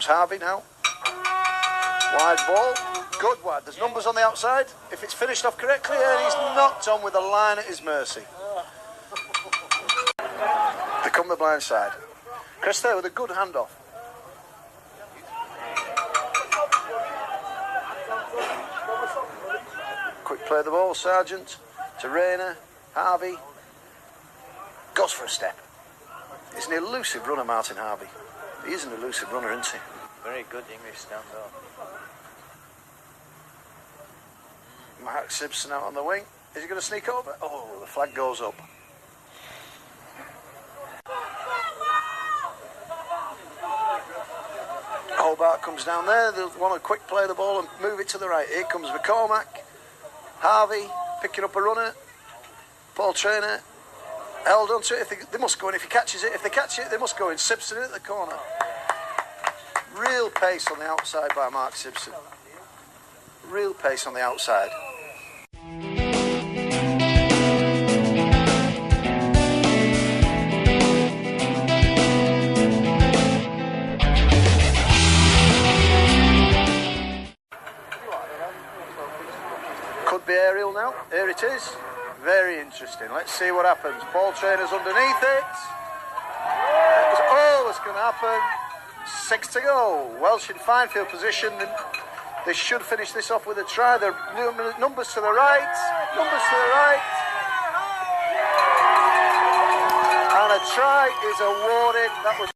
comes Harvey now. Wide ball. Good wide. There's numbers on the outside. If it's finished off correctly, and he's knocked on with a line at his mercy. They come the blind side. Chris there with a good handoff. Quick play of the ball, Sargent to Rayner. Harvey goes for a step. He's an elusive runner, Martin Harvey. He is an elusive runner, isn't he? Very good English stand-up. Mark Simpson out on the wing. Is he going to sneak over? Oh, the flag goes up. Hobart comes down there. They'll want to quick play the ball and move it to the right. Here comes McCormack. Harvey picking up a runner. Paul Traynor held onto it. They must go in if he catches it. If they catch it, they must go in. Simpson in at the corner. Real pace on the outside by Mark Simpson. Real pace on the outside. Could be aerial now. Here it is. Very interesting. Let's see what happens. Paul Traynor's underneath it. Oh, what's going to happen? 6 to go. Welsh in fine field position. They should finish this off with a try. The numbers to the right. Numbers to the right. And a try is awarded. That was.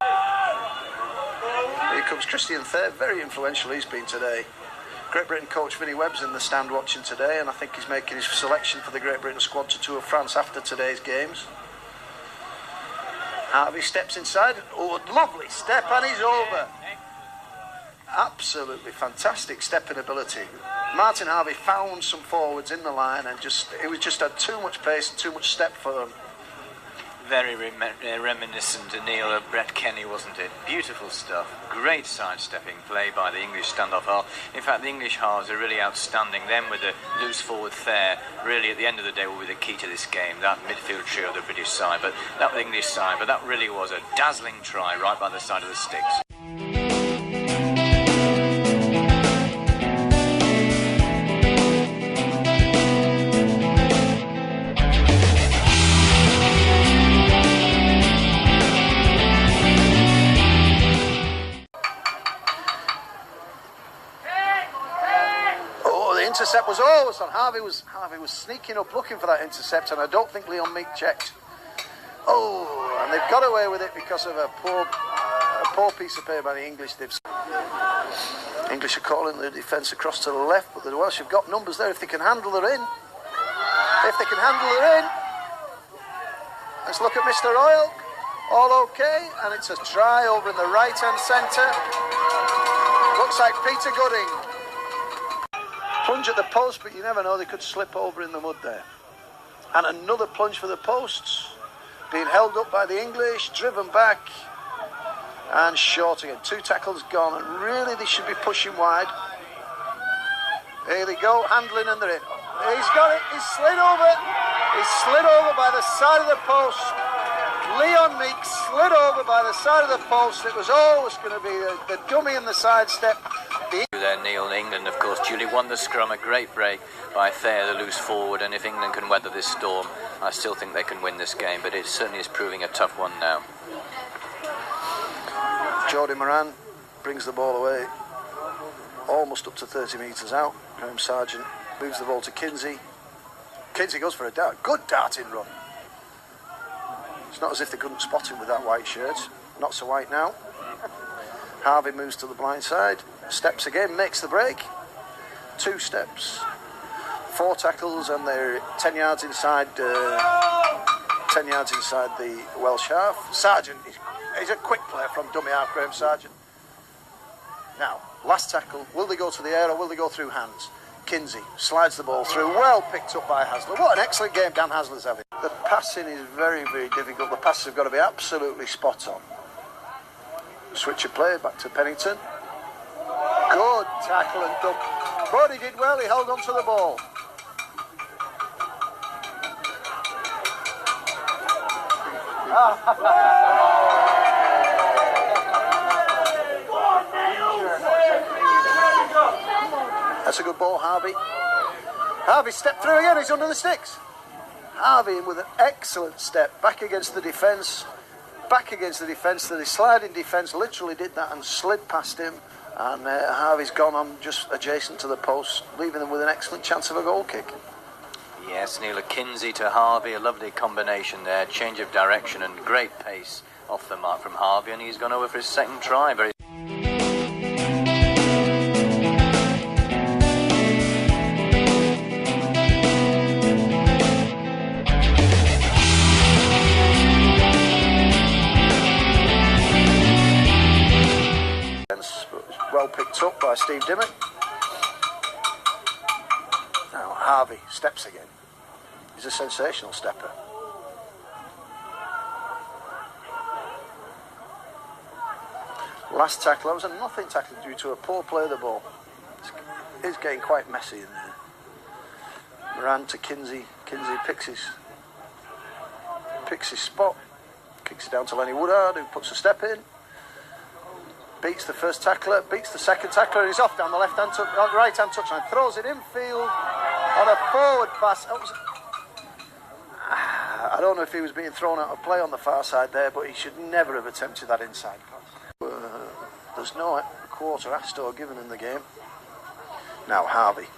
Here comes Christian Thayer. Very influential he's been today. Great Britain coach Vinnie Webb's in the stand watching today, and I think he's making his selection for the Great Britain squad to Tour of France after today's games. Harvey steps inside. Oh, lovely step, and he's over. Absolutely fantastic stepping ability. Martin Harvey found some forwards in the line, and it was just had too much pace and too much step for them. Very reminiscent, Neil, of Brett Kenny, wasn't it? Beautiful stuff. Great sidestepping play by the English standoff half. In fact, the English halves are really outstanding. Them with the loose forward Thayer, really at the end of the day will be the key to this game. That midfield trio of the British side, but that the English side. But that really was a dazzling try right by the side of the sticks. Intercept was always on. Harvey was sneaking up looking for that intercept, and I don't think Leon Meek checked. Oh, and they've got away with it because of a poor piece of play by the English. English are calling the defence across to the left, but the Welsh have got numbers there if they can handle her in. If they can handle her in. Let's look at Mr. Royal. All okay, and it's a try over in the right-hand centre. Looks like Peter Gooding. Plunge at the post, but you never know, they could slip over in the mud there. And another plunge for the posts. Being held up by the English, driven back, and short again. 2 tackles gone, and really they should be pushing wide. Here they go, handling, and they're in. He's got it, he's slid over. He's slid over by the side of the post. Leon Meek slid over by the side of the post. It was always going to be the dummy in the sidestep. There, Neil, England, of course, duly won the scrum. A great break by Thayer, the loose forward, and if England can weather this storm, I still think they can win this game, but it certainly is proving a tough one now. Jordi Moran brings the ball away, almost up to 30 metres out. Graham Sargent moves the ball to Kinsey. Kinsey goes for a dart. Good darting run. It's not as if they couldn't spot him with that white shirt. Not so white now. Harvey moves to the blind side. Steps again, makes the break. 2 steps. 4 tackles, and they're 10 yards inside. 10 yards inside the Welsh half. Sargent, he's a quick player from dummy half, Graham Sargent. Now, last tackle. Will they go to the air or will they go through hands? Kinsey slides the ball through. Well picked up by Hasler. What an excellent game Dan Hasler's having. The passing is very, very difficult. The passes have got to be absolutely spot on. Switch of play back to Pennington. Good tackle and dump. But he did well, he held on to the ball. That's a good ball, Harvey. Harvey stepped through again, he's under the sticks. Harvey in with an excellent step, back against the defence. Back against the defence, the sliding defence literally did that and slid past him. And Harvey's gone on just adjacent to the post, leaving them with an excellent chance of a goal kick. Yes, Neil, Kinsey to Harvey, a lovely combination there, change of direction and great pace off the mark from Harvey, and he's gone over for his second try. Very well picked up by Steve Dimmock. Now Harvey steps again. He's a sensational stepper. Last tackle, that was a nothing tackle due to a poor play of the ball. It's getting quite messy in there. Moran to Kinsey. Kinsey picks his spot. Kicks it down to Lenny Woodard, who puts a step in. Beats the first tackler, beats the second tackler, and he's off down the right-hand touchline. Throws it infield on a forward pass. I don't know if he was being thrown out of play on the far side there, but he should never have attempted that inside pass. There's no quarter Astor given in the game. Now Harvey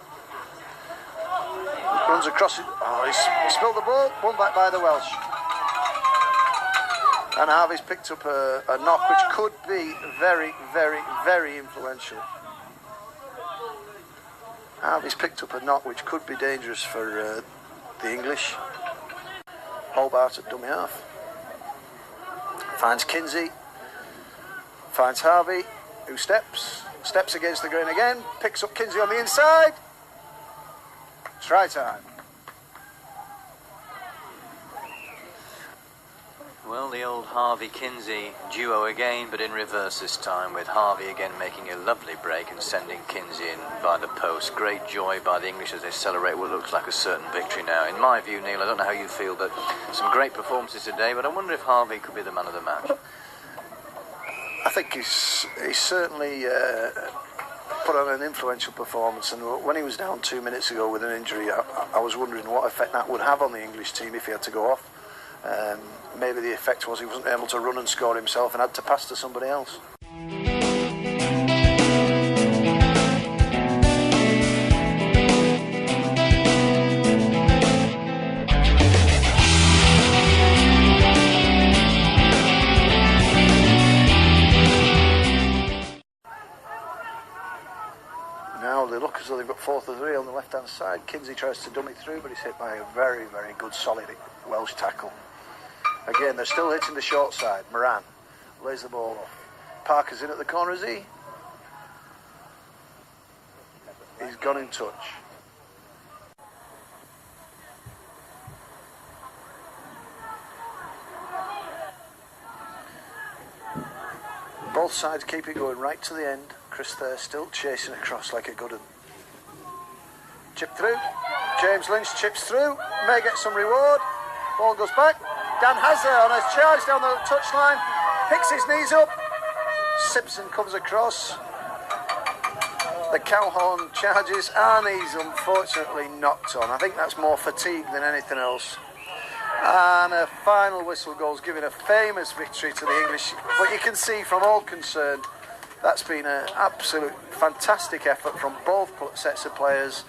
runs across it. Oh, he's spilled the ball. Won back by the Welsh. And Harvey's picked up a knock which could be very, very, very influential. Harvey's picked up a knock which could be dangerous for the English. Hobart at dummy half. Finds Kinsey. Finds Harvey, who steps against the grain again. Picks up Kinsey on the inside. Try time. well, the old Harvey Kinsey duo again, but in reverse this time, with Harvey again making a lovely break and sending Kinsey in by the post. Great joy by the English as they celebrate what looks like a certain victory now. In my view, Neil, I don't know how you feel, but some great performances today, but I wonder if Harvey could be the man of the match. I think he's certainly put on an influential performance, and when he was down 2 minutes ago with an injury, I was wondering what effect that would have on the English team if he had to go off. Maybe the effect was he wasn't able to run and score himself and had to pass to somebody else. Now they look as though they've got 4-3 on the left-hand side. Kinsey tries to dummy through, but he's hit by a very, very good, solid Welsh tackle. Again, they're still hitting the short side. Moran lays the ball off. Parker's in at the corner, is he? He's gone in touch. Both sides keep it going right to the end. Chris there still chasing across like a good one. Chip through. James Lynch chips through. May get some reward. Ball goes back. Dan Hazard on a charge down the touchline. Picks his knees up. Simpson comes across. The Cowhorn charges, and he's unfortunately knocked on. I think that's more fatigue than anything else. And a final whistle goes, giving a famous victory to the English. But you can see from all concerned, that's been an absolute fantastic effort from both sets of players.